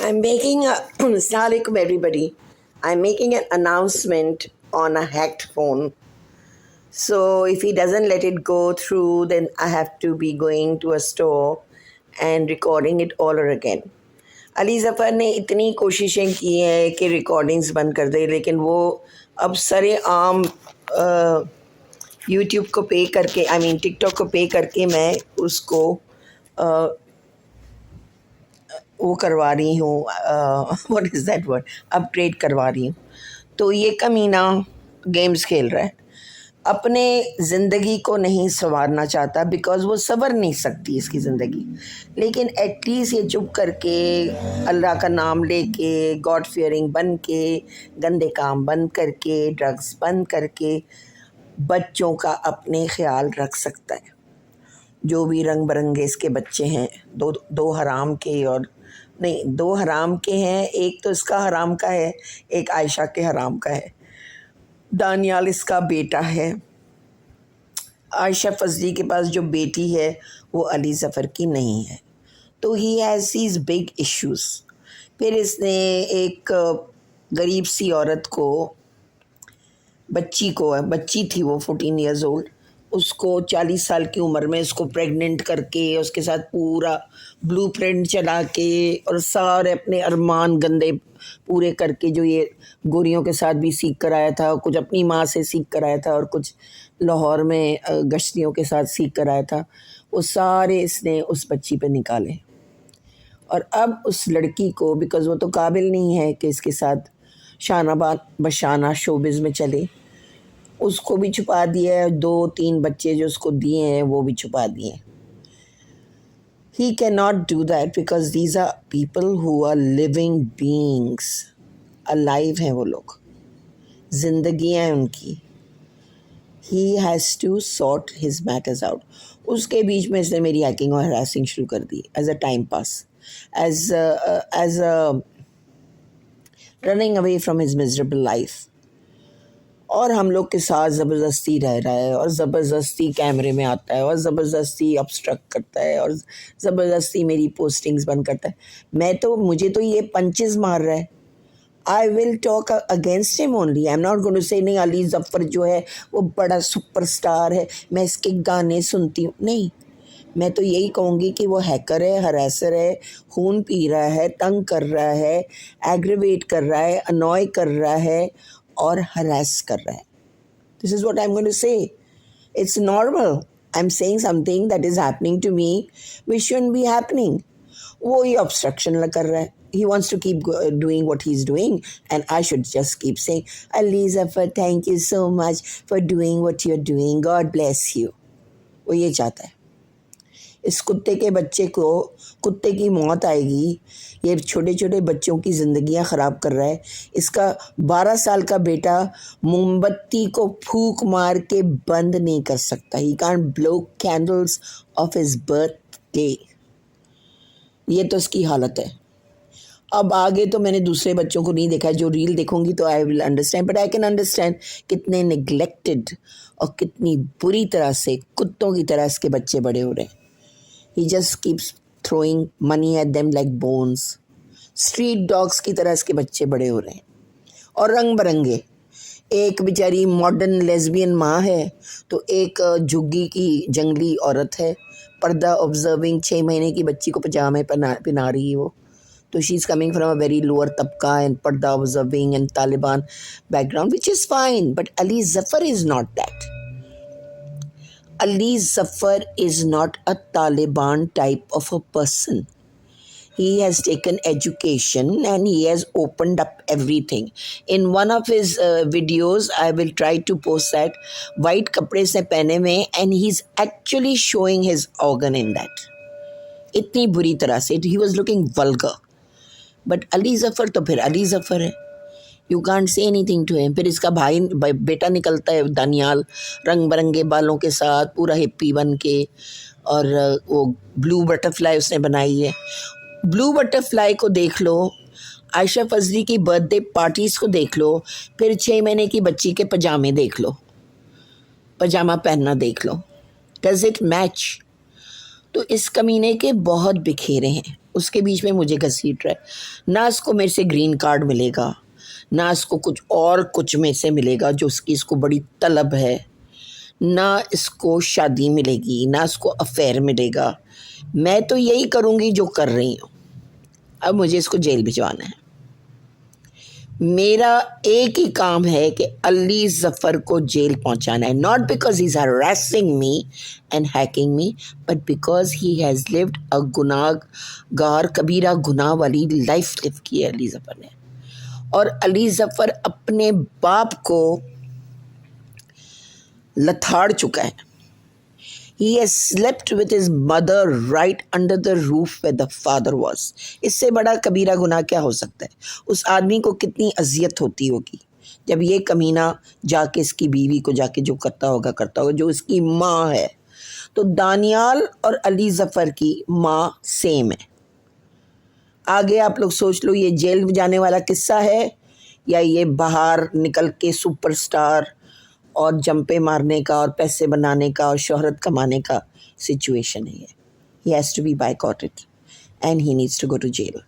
I'm making a Assalamu alaikum everybody. I'm making an announcement on a hacked phone. So if he doesn't let it go through, then I have to be going to a store and recording it all over again. Ali Zafar ने इतनी कोशिशें की हैं कि recordings बंद कर दे, लेकिन वो अब सरे आम यूट्यूब को पे करके टिकटॉक को पे करके मैं उसको वो करवा रही हूँ, what is that word, upgrade करवा रही हूँ. तो ये कमीना गेम्स खेल रहा है, अपने ज़िंदगी को नहीं संवारना चाहता, बिकॉज़ वो संवर नहीं सकती इसकी ज़िंदगी. लेकिन एटलीस्ट ये चुप करके अल्लाह का नाम लेके, गॉड फियरिंग बन के, गंदे काम बंद करके, ड्रग्स बंद करके बच्चों का अपने ख्याल रख सकता है. जो भी रंग बरंगे इसके बच्चे हैं, दो हराम के, और नहीं, दो हराम के हैं, एक तो इसका हराम का है, एक आयशा के हराम का है. दानियाल इसका बेटा है. आयशा फजली के पास जो बेटी है वो अली ज़फ़र की नहीं है. तो he has sees big issues. फिर इसने एक गरीब सी औरत को, बच्ची थी वो 14 ईयर्स ओल्ड, उसको 40 साल की उम्र में उसको प्रेग्नेंट करके, उसके साथ पूरा ब्लूप्रिंट चला के और सारे अपने अरमान गंदे पूरे करके, जो ये गोरियों के साथ भी सीख कर आया था, कुछ अपनी माँ से सीख कर आया था और कुछ लाहौर में गश्तियों के साथ सीख कर आया था, वो सारे इसने उस बच्ची पे निकाले. और अब उस लड़की को, बिकॉज़ वो तो काबिल नहीं है कि इसके साथ शाना बशाना शोबिज़ में चले, उसको भी छुपा दिया है. 2-3 बच्चे जो उसको दिए हैं वो भी छुपा दिए. He cannot do that because these are people who are living beings. Alive हैं वो लोग, जिंदगियाँ हैं उनकी. He has to sort his matters out. उसके बीच में इसने मेरी हैकिंग और हरासिंग शुरू कर दी as a time pass, as a running away from his miserable life. और हम लोग के साथ ज़बरदस्ती रह रहा है, और ज़बरदस्ती कैमरे में आता है, और ज़बरदस्ती ऑब्स्ट्रक्ट करता है, और ज़बरदस्ती मेरी पोस्टिंग्स बंद करता है. मुझे तो ये पंचेस मार रहा है. I will talk against him only. I am not going to say नहीं अली ज़फ़र जो है वो बड़ा सुपरस्टार है, मैं इसके गाने सुनती हूँ. नहीं, मैं तो यही कहूँगी कि वो हैकर है, हरासर है, खून पी रहा है, तंग कर रहा है, एग्रीवेट कर रहा है, अनॉय कर रहा है और हरास कर रहा है. This is what I am going to say. It's normal. I am saying something that is happening to me which shouldn't be happening. वो ये ऑब्स्ट्रक्शन कर रहा है. He wants to keep doing what he's doing, and I should just keep saying, Ali Zafar, thank you so much for doing what you're doing. God bless you. वो ये चाहता है. इस कुत्ते के बच्चे को कुत्ते की मौत आएगी. ये छोटे छोटे बच्चों की ज़िंदगियां ख़राब कर रहा है. इसका 12 साल का बेटा मोमबत्ती को फूंक मार के बंद नहीं कर सकता. He can't blow candles of his birthday. ये तो इसकी हालत है. अब आगे तो मैंने दूसरे बच्चों को नहीं देखा है. जो रील देखूंगी तो I will understand. But I can understand कितने निगलेक्टेड और कितनी बुरी तरह से कुत्तों की तरह इसके बच्चे बड़े हो रहे हैं. He just keeps throwing money at them like bones. Street dogs की तरह इसके बच्चे बड़े हो रहे हैं, और रंग बरंगे. एक बेचारी मॉडर्न लेस्बियन माँ है, तो एक झुग्गी की जंगली औरत है, पर्दा ऑब्जर्विंग 6 महीने की बच्ची को पजामे पहना रही है वो. तो she is coming from a very lower तबका एंड पर्दा observing and Taliban background, which is fine. But Ali Zafar is not that. Ali Zafar is not a Taliban type of a person. He has taken education and he has opened up everything. In one of his videos, I will try to post that, white kapde se pehne mein, and he's actually showing his organ in that. इतनी बुरी तरह से. He was looking vulgar. But Ali Zafar तो फिर Ali Zafar है. You can't say anything to him. फिर इसका बेटा निकलता है दानियाल, रंग बरंगे बालों के साथ, पूरा हिप्पी बन के, और वो ब्लू बटरफ्लाई उसने बनाई है. ब्लू बटरफ्लाई को देख लो, आयशा फजली की बर्थडे पार्टीज़ को देख लो, फिर 6 महीने की बच्ची के पजामे देख लो, पजामा पहनना देख लो. Does it match? तो इस कमीने के बहुत बिखेरे हैं. اس کے بیچ میں مجھے گھسیٹ رہا ہے. نہ اس کو میرے سے گرین کارڈ ملے گا، نہ اس کو کچھ میں سے ملے گا جو اس کو بڑی طلب ہے، نہ اس کو شادی ملے گی، نہ اس کو افیئر ملے گا. میں تو یہی کروں گی جو کر رہی ہوں. اب مجھے اس کو جیل بھجوانا ہے. میرا ایک ہی کام ہے کہ علی ظفر کو جیل پہنچانا ہے. Not because he is harassing me and hacking me, but because he has lived a گناہ گار کبیرہ گناہ والی لائف لیو کی ہے علی ظفر نے. اور علی ظفر اپنے باپ کو لتھاڑ چکا ہے. He has slept with his mother right under the roof where the father was. اس سے بڑا کبیرہ گناہ کیا ہو سکتا ہے؟ اس آدمی کو کتنی اذیت ہوتی ہوگی جب یہ کمینہ جا کے اس کی بیوی کو جا کے جو کرتا ہوگا جو اس کی ماں ہے. تو دانیال اور علی ظفر کی ماں سیم ہے. آگے آپ لوگ سوچ لو یہ جیل جانے والا قصہ ہے یا یہ باہر نکل کے سپر سٹار اور جمپے مارنے کا اور پیسے بنانے کا اور شہرت کمانے کا سچویشن ہے. یہ has to be boycotted and he needs to go to jail.